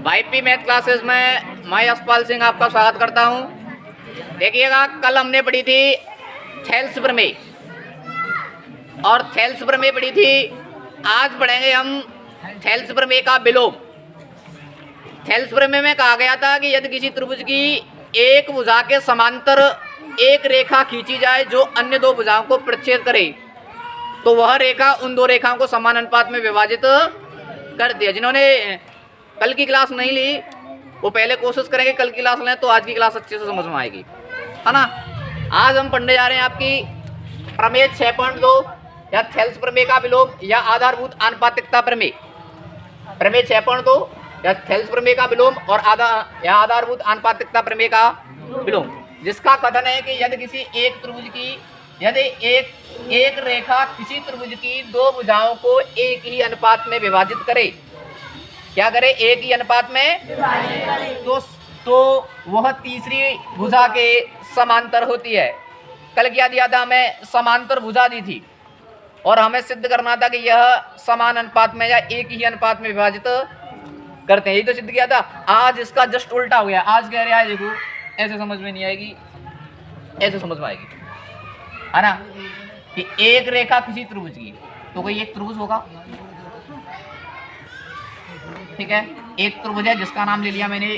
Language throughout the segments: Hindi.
वाईपी मैथ क्लासेस में मैं यशपाल सिंह आपका स्वागत करता हूं। देखिएगा, कल हमने पढ़ी थी थेल्स प्रमेय और थेल्स प्रमेय पढ़ी थी। आज पढ़ेंगे हम थेल्स प्रमेय का विलोम। थेल्स प्रमेय में कहा गया था कि यदि किसी त्रिभुज की एक भुजा के समांतर एक रेखा खींची जाए जो अन्य दो भुजाओं को प्रतिच्छेद करे, तो वह रेखा उन दो रेखाओं को समान अनुपात में विभाजित कर दिया। जिन्होंने कल की क्लास नहीं ली वो पहले कोशिश करेंगे कल की क्लास लें, तो आज की क्लास अच्छे से समझ में आएगी, है ना। आज हम पढ़ने जा रहे हैं आपकी प्रमेय 6.2 या थेल्स प्रमेय का विलोम या आधारभूत आनुपातिकता प्रमेय। प्रमेय 6.2 या थेल्स प्रमेय का विलोम और आधारभूत आनुपातिकता प्रमेय का विलोम, जिसका कथन है कि यदि किसी एक त्रिभुज की एक रेखा किसी त्रिभुज की दो भुजाओं को एक ही अनुपात में विभाजित करे, क्या करे, एक ही अनुपात में, तो वह तीसरी भुजा के समांतर होती है। कल क्या दिया था, हमें समांतर भुजा दी थी और हमें सिद्ध करना था कि यह समान अनुपात में या एक ही अनुपात में विभाजित करते हैं। यही तो सिद्ध किया था। आज इसका जस्ट उल्टा हो गया। आज कह रहा है, देखो ऐसे समझ में नहीं आएगी, ऐसे समझ में आएगी, है ना, कि एक रेखा किसी त्रिभुज की, तो कोई एक त्रिभुज होगा, ठीक है। एक त्रिभुज है जिसका नाम ले लिया मैंने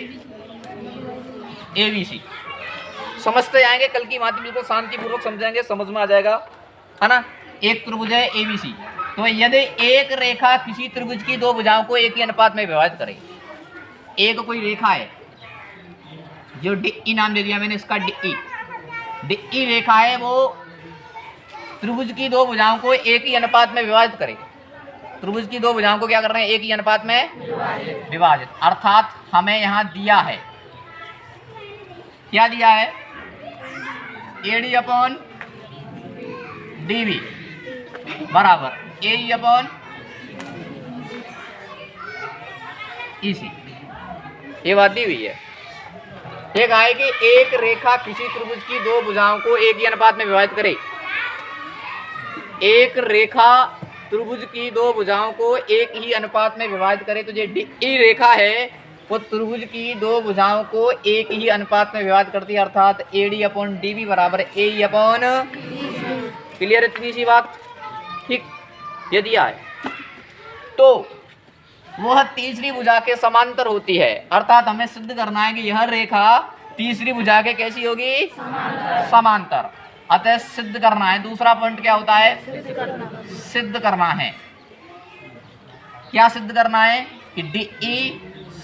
ABC। समझते जाएंगे, कल की बात बिल्कुल शांतिपूर्वक समझेंगे, समझ में आ जाएगा, है ना। एक त्रिभुज है ABC, तो यदि एक रेखा किसी त्रिभुज की दो भुजाओं को एक ही अनुपात में विभाजित करे, एक कोई रेखा है जो DE नाम ले दिया मैंने, इसका DE रेखा है, वो त्रिभुज की दो भुजाओं को एक ही अनुपात में विभाजित करे। त्रिभुज की दो भुजाओं को क्या कर रहे हैं, एक ही अनुपात में विभाजित। अर्थात हमें यहां दिया है, क्या दिया है, AD अपॉन DB बराबर AE अपॉन EC। ये बात दी हुई है। एक है कि एक रेखा किसी त्रिभुज की दो भुजाओं को एक ही अनुपात में विभाजित करे। एक रेखा त्रिभुज की दो भुजाओं को एक ही अनुपात में विभाजित करे, तो जो DE रेखा है वो त्रिभुज की दो भुजाओं को एक ही अनुपात में विभाजित करती है। अर्थात AD अपॉन DB बराबर AE अपॉन। क्लियर, इतनी सी बात, ठीक। ये दिया है तो वह तीसरी भुजा के समांतर होती है। अर्थात हमें सिद्ध करना है कि यह रेखा तीसरी भुजा के कैसी होगी, समांतर। अतः सिद्ध करना है। दूसरा पॉइंट क्या होता है, सिद्ध करना है। क्या सिद्ध करना है कि DE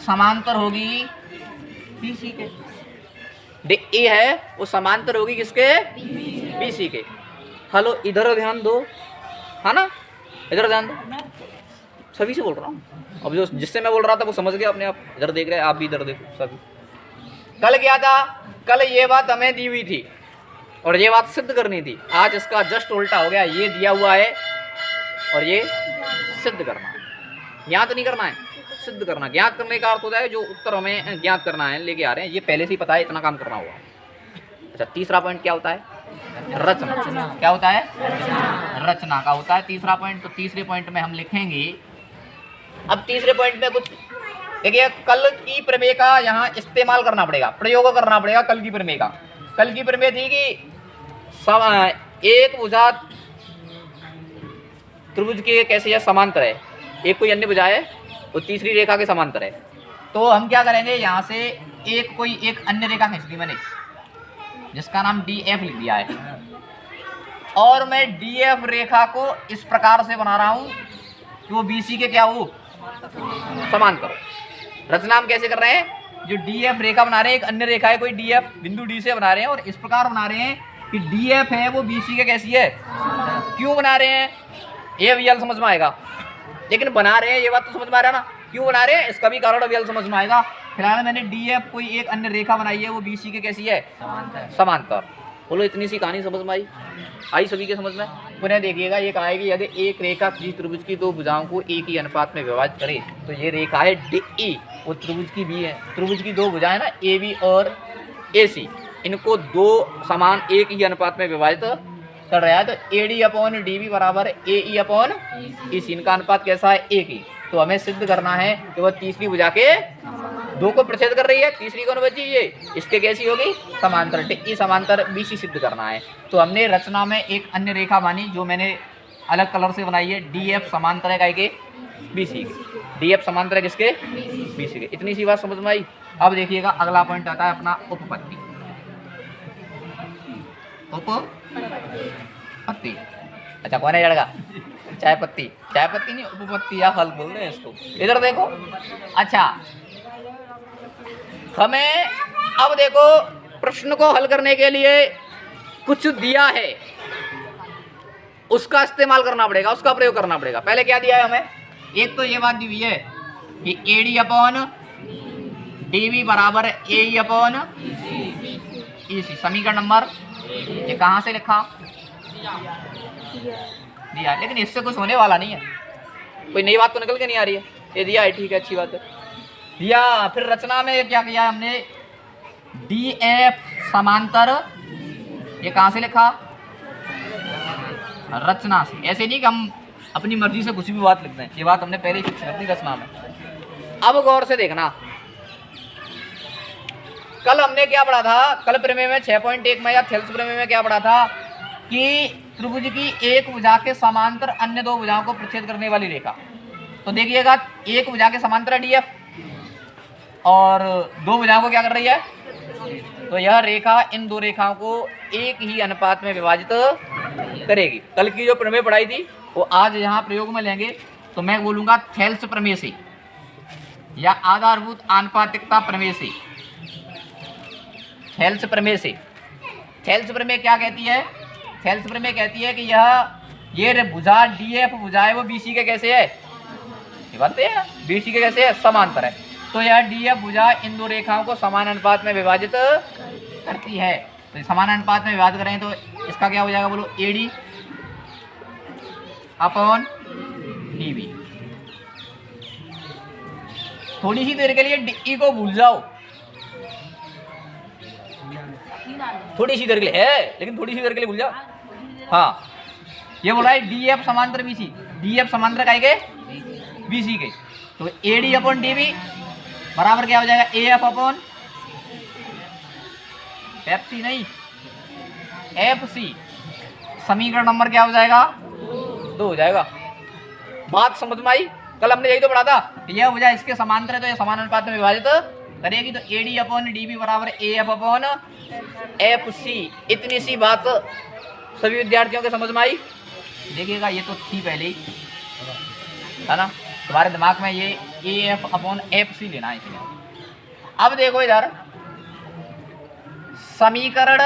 समांतर होगी BC के। DE है वो समांतर होगी किसके, BC के। हेलो, इधर ध्यान दो, है ना, इधर ध्यान दो, सभी से बोल रहा हूँ। अब जो जिससे मैं बोल रहा था वो समझ गया अपने आप। इधर देख रहे हैं, आप भी इधर देखो सभी। कल क्या था, कल ये बात हमें दी हुई थी और ये बात सिद्ध करनी थी। आज इसका जस्ट उल्टा हो गया। ये दिया हुआ है और ये सिद्ध करना है। ज्ञात नहीं करना है, सिद्ध करना। ज्ञात करने का अर्थ होता है जो उत्तर हमें ज्ञात करना है, लेके आ रहे हैं, ये पहले से ही पता है, इतना काम करना होगा। अच्छा, तीसरा पॉइंट क्या होता है, रचना। क्या होता है, रचना का होता है तीसरा पॉइंट। तो तीसरे पॉइंट में हम लिखेंगे, अब तीसरे पॉइंट में कुछ देखिए, कल की प्रमेय का यहाँ इस्तेमाल करना पड़ेगा, प्रयोग करना पड़ेगा। कल की प्रमेय का, कल की प्रमेय थी कि एक भुजा त्रिभुज के कैसे है, समांतर है, एक कोई अन्य भुजा है वो तीसरी रेखा के समांतर है। तो हम क्या करेंगे, यहाँ से एक अन्य रेखा खींच ली मैंने, जिसका नाम DF लिख दिया है, और मैं DF रेखा को इस प्रकार से बना रहा हूं कि वो BC के क्या हो, समांतर। रचना हम कैसे कर रहे हैं, जो DF रेखा बना रहे हैं, एक अन्य रेखा है कोई DF, बिंदु D से बना रहे हैं और इस प्रकार बना रहे हैं कि DF है वो BC के कैसी है। क्यों बना रहे हैं, ये अभी समझ में आएगा, लेकिन बना रहे हैं ये बात तो समझ में आ रहा है ना, क्यों बना रहे हैं इसका भी कारण अभी समझ में आएगा। फिलहाल मैंने DF कोई एक अन्य रेखा बनाई है, वो BC के कैसी है, समांतर। बोलो, इतनी सी कहानी समझ में आई सभी के समझ में। पुनः देखिएगा, ये कहा है कि यदि एक रेखा किसी त्रिभुज की दो भुजाओं को एक ही अनुपात में विभाजित करे, तो ये रेखा है DE, वो त्रिभुज की भी है, त्रिभुज की दो भुजाएं ना AB और AC, इनको दो समान एक ही अनुपात में विभाजित कर रहा है, तो AD अपॉन DB बराबर AE अपॉन EC। इनका अनुपात कैसा है? एक ही। तो हमें सिद्ध करना है कि वह तीसरी भुजा के दो को प्रतिच्छेद कर रही है, तीसरी कौन बची? ये। इसके कैसी होगी? समांतर। DE समांतर BC सिद्ध करना है। तो हमने रचना में एक अन्य रेखा मानी जो मैंने अलग कलर से बनाई है। DF समांतर है काय के? BC के। DF समांतर है किसके? BC के। इतनी सी बात समझ में आई। अब देखिएगा अगला पॉइंट आता है अपना उपपत्ति। उपपत्ति, अच्छा कौन है जड़गा? चाय पत्ती, चाय पत्ती नहीं, उपपत्ति या फल बोल रहे हैं इसको। इधर देखो। अच्छा, हमें अब देखो प्रश्न को हल करने के लिए कुछ दिया है, उसका इस्तेमाल करना पड़ेगा, उसका प्रयोग करना पड़ेगा। पहले क्या दिया है हमें? एक तो ये बात दी हुई है कि AD अपॉन DB बराबर AE अपॉन EC। समीकरण नंबर ये कहाँ से लिखा? दिया, लेकिन इससे कुछ होने वाला नहीं है। कोई नई बात तो निकल के नहीं आ रही है। ये दिया है, ठीक है, अच्छी बात है। दिया, फिर रचना में क्या किया हमने? DF समांतर, ये कहाँ से लिखा? रचना से। ऐसे नहीं कि हम अपनी मर्जी से कुछ भी बात लिखते हैं, ये बात हमने पहले ही फिक्स कर दी रचना में। अब गौर से देखना, कल हमने क्या पढ़ा था? कल प्रमेय में 6.1 में या थेल्स प्रमेय में क्या पढ़ा था कि त्रिभुज की एक भुजा के समांतर अन्य दो भुजाओं को प्रतिच्छेद करने वाली रेखा। तो देखिएगा, एक भुजा के समांतर है DF और दो भुजाओं को क्या कर रही है? तो यह रेखा इन दो रेखाओं को एक ही अनुपात में विभाजित करेगी। कल की जो प्रमेय पढ़ाई थी वो आज यहाँ प्रयोग में लेंगे। तो मैं बोलूँगा थेल्स प्रमेय से या आधारभूत आनुपातिकता प्रमेय से। थेल्स प्रमेय से। थेल्स प्रमेय क्या कहती है? थेल्स प्रमेय कहती है कि ये भुजा DF भुजा है वो BC के कैसे है? ये बात है, BC के कैसे है? समांतर है। तो यह DF भुजा इन दो रेखाओं को समान अनुपात में विभाजित करती है। तो समान अनुपात में विभाजित करें तो इसका क्या हो जाएगा? बोलो, AD अपॉन DB। थोड़ी सी देर के लिए DE को भूल जाओ, थोड़ी सी देर के लिए है, लेकिन थोड़ी सी देर के लिए भूल जाओ। हाँ, ये बोला है DF समांतर BC। DF समांतर का के? BC के। तो AD अपॉन DB बराबर क्या हो जाएगा? AF अपॉन FC, नहीं FC। समीकरण नंबर क्या हो जाएगा? 2 हो जाएगा। बात समझ में आई? कल हमने यही तो पढ़ा था कि यह भुजा इसके समांतर है तो यह समान अनुपात में विभाजित करेगी। तो AD अपॉन DB बराबर AF अपॉन FC। इतनी सी बात सभी विद्यार्थियों के समझ में आई? देखिएगा, ये तो थी पहले ही, है ना? तुम्हारे दिमाग में ये AF अपॉन FC लेना है इसलिए। अब देखो इधर समीकरण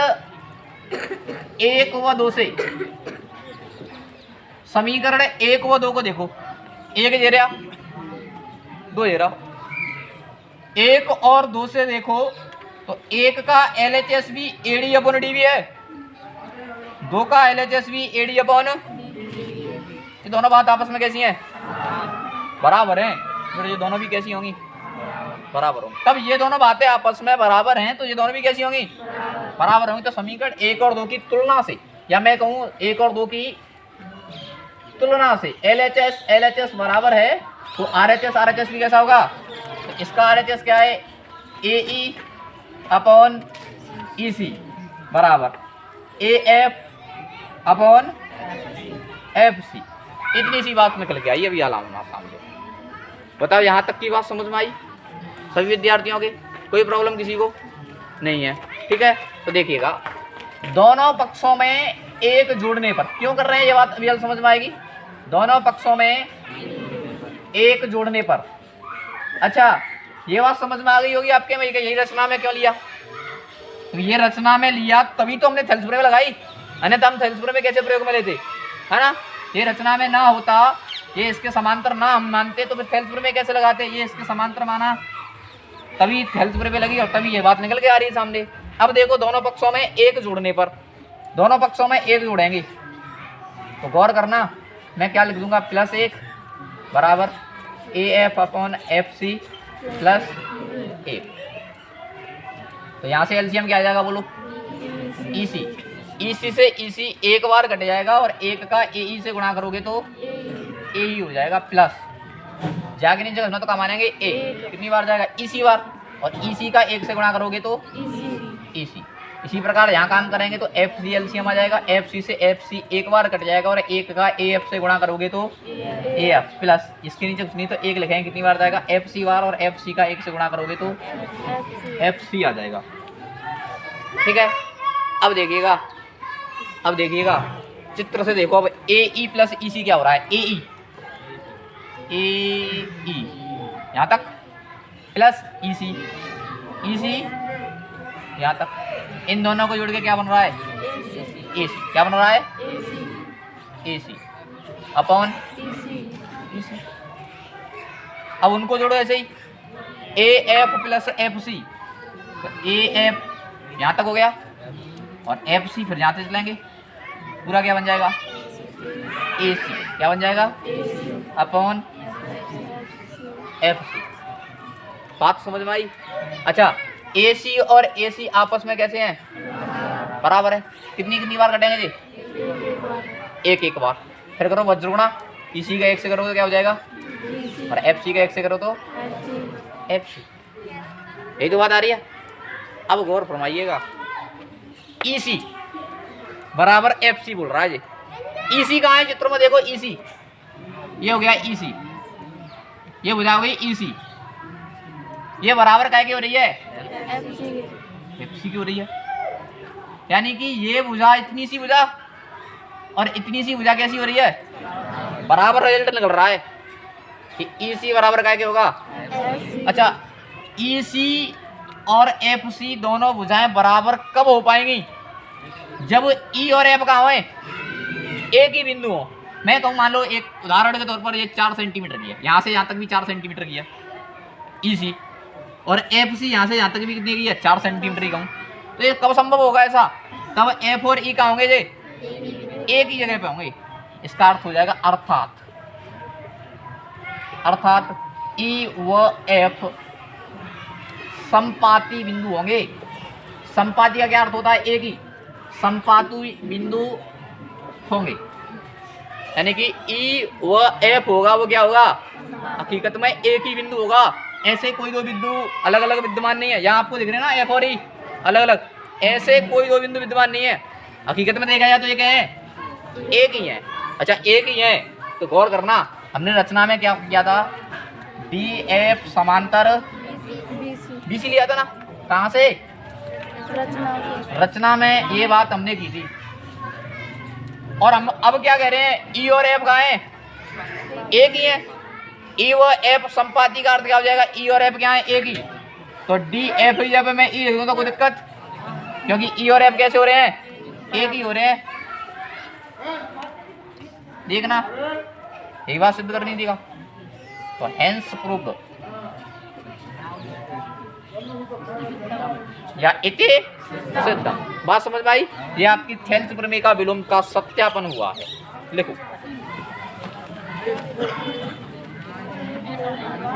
1 व 2 से, समीकरण 1 व 2 को देखो। 1 दे रहा, 2 दे रहा। 1 और 2 से देखो तो 1 का LHS भी AD अपॉन DB है, 2 का LHS भी AD अपॉन। ये दोनों बात आपस में कैसी हैं? बराबर हैं। फिर ये दोनों भी कैसी होंगी? बराबर होंगी। तब ये दोनों बातें आपस में बराबर हैं तो ये दोनों भी कैसी होंगी? बराबर होंगी। तो समीकरण 1 और 2 की तुलना से, या मैं कहूँ 1 और 2 की तुलना से LHS बराबर है तो RHS भी कैसा होगा? तो इसका RHS क्या है? AE अपॉन EC बराबर AF अपॉन FC। इतनी सी बात निकल के आई अभी अलावा सामने। बताओ, यहाँ तक की बात समझ में आई सभी विद्यार्थियों के? कोई प्रॉब्लम किसी को नहीं है? ठीक है, तो देखिएगा, दोनों पक्षों में एक जोड़ने पर क्यों कर रहे हैं ये बात अभी समझ में आएगी। दोनों पक्षों में एक जोड़ने पर। अच्छा, ये बात समझ में आ गई होगी आपके में, यही रचना में क्यों लिया? तो ये रचना में लिया तभी तो हमने थेल्स प्रमेय लगाई, अन्यथा हम थेल्स प्रमेय कैसे प्रयोग में लेते, है ना? ये रचना में ना होता, ये इसके समांतर ना हम मानते तो फिर थेल्स प्रमेय कैसे लगाते? ये इसके समांतर माना तभी थेल्स प्रमेय लगी और तभी ये बात निकल के आ रही है सामने। अब देखो, दोनों पक्षों में एक जोड़ने पर, दोनों पक्षों में एक जोड़ेंगे तो गौर करना, मैं क्या लिख दूंगा? +1 बराबर AF अपॉन FC प्लस 1। तो यहाँ से LCM क्या आ जाएगा? बोलो, EC। ईसी से ईसी एक बार कट जाएगा और एक का एई से गुणा करोगे तो एई हो जाएगा प्लस जाके नीचे घसना तो कहाँ मानेंगे ए कितनी बार जाएगा ईसी बार और ईसी का एक से गुणा करोगे तो ईसी। इसी प्रकार यहाँ काम करेंगे तो एफ सी एलसीएम आ जाएगा एफ सी से एफ सी एक बार कट जाएगा और एक का ए एफ से गुणा करोगे तो ए एफ प्लस इसके नीचे कुछ नहीं तो एक लिखेंगे कितनी बार जाएगा एफ सी बार और एफ सी का एक से गुणा करोगे तो एफ सी आ जाएगा। ठीक है, अब देखिएगा चित्र से देखो। अब ए ई प्लस ई सी क्या हो रहा है ए ई यहाँ तक प्लस ई सी यहाँ तक, इन दोनों को जोड़ के क्या बन रहा है ए सी। क्या बन रहा है ए सी अपॉन ई सी। अब उनको जोड़ो ऐसे ही A F plus F C, तो ए एफ यहाँ तक हो गया और एफ सी फिर यहाँ से चलेंगे पूरा क्या बन जाएगा ए सी। क्या बन जाएगा अपॉन एफ सी। बात समझ में आई? अच्छा, ए सी और ए सी आपस में कैसे हैं बराबर है। कितनी बार कटेंगे जी एक बार। फिर करो वज्रगुणा, ई सी का एक से करो तो क्या हो जाएगा और एफ सी का एक से करो तो एफ सी। यही तो बात आ रही है। अब गौर फरमाइएगा ई सी बराबर एफ सी बोल रहा है जी। ई सी कहाँ है चित्रों में देखो ई सी ये हो गया ई सी, ये बुझा हो गई ई सी, ये बराबर काय की हो रही है एफ सी की हो रही है। यानी कि ये भुजा इतनी सी भुजा और इतनी सी भुजा कैसी हो रही है बराबर रिजल्ट निकल रहा है कि ई सी बराबर काय के होगा। अच्छा, ई सी और एफ सी दोनों भुजाएं बराबर कब हो पाएंगी जब ई और एफ का हो एक ही बिंदु हो। मैं कहूँ मान लो एक उदाहरण के तौर पर ये 4 सेंटीमीटर की है, यहाँ से यहाँ तक भी 4 सेंटीमीटर की है ई सी, और एफ सी यहाँ से यहाँ तक भी कितनी की है 4 सेंटीमीटर की कहूँ, तो ये कब संभव होगा ऐसा तब एफ और ई का होंगे जे एक ही जगह पे होंगे। इसका अर्थ हो जाएगा अर्थात ई व एफ संपाती बिंदु होंगे। संपाती का क्या अर्थ होता है एक ही, संपाती बिंदु होंगे। यानी कि ई व एफ होगा वो क्या होगा हकीकत में एक ही बिंदु होगा। ऐसे कोई दो बिंदु अलग अलग विद्यमान नहीं है। यहाँ आपको दिख रहे हैं ना एफ और ई अलग अलग, ऐसे कोई दो बिंदु विद्यमान नहीं है। हकीकत में देखा जाए तो ये क्या है एक ही है। अच्छा, एक ही है तो गौर करना, हमने रचना में क्या किया था डी एफ समांतर बी सी लिया था ना। कहाँ से रचना में ये बात हमने की थी। और हम अब क्या कह रहे हैं ई और एफ कहाँ है एक ही है। ई व एफ संपाती का अर्थ क्या हो जाएगा ई और एफ क्या है एक ही, तो डी एफ ही जब मैं ई लिख दूँ तो कोई दिक्कत, क्योंकि ई और एफ कैसे हो रहे हैं एक ही हो रहे हैं। देखना एक बात सिद्ध करनी थी तो हेंस प्रूव्ड या इति सिद्ध। बात समझ में आई? ये आपकी थेल्स प्रमेय का विलोम का सत्यापन हुआ है। लिखो